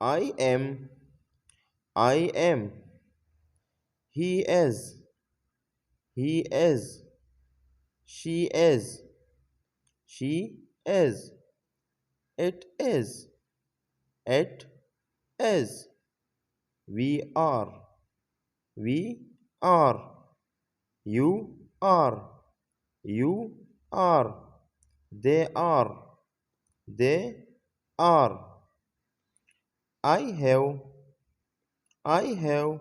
I am, I am. He is, he is. She is, she is. It is, it is. We are, we are. You are, you are. They are, they are. I have, I have.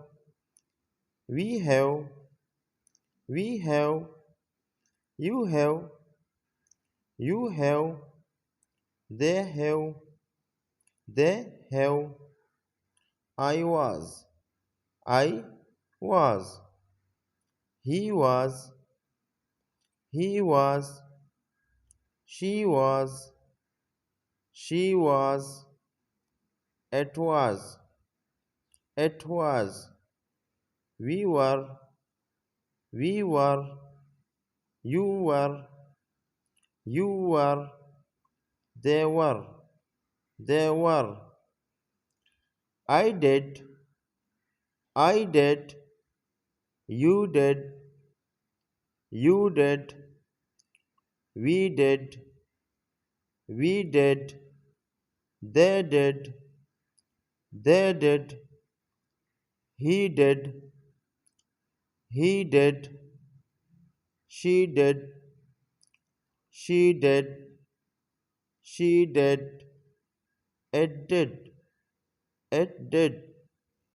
We have, we have. You have, you have. They have, they have. I was, I was. He was, he was. She was, she was. It was, it was. We were, we were. You were, you were. They were, they were. I did, I did. You did, you did. We did, we did. They did, they did. He did, he did. She did, she did. She did. It did, it did.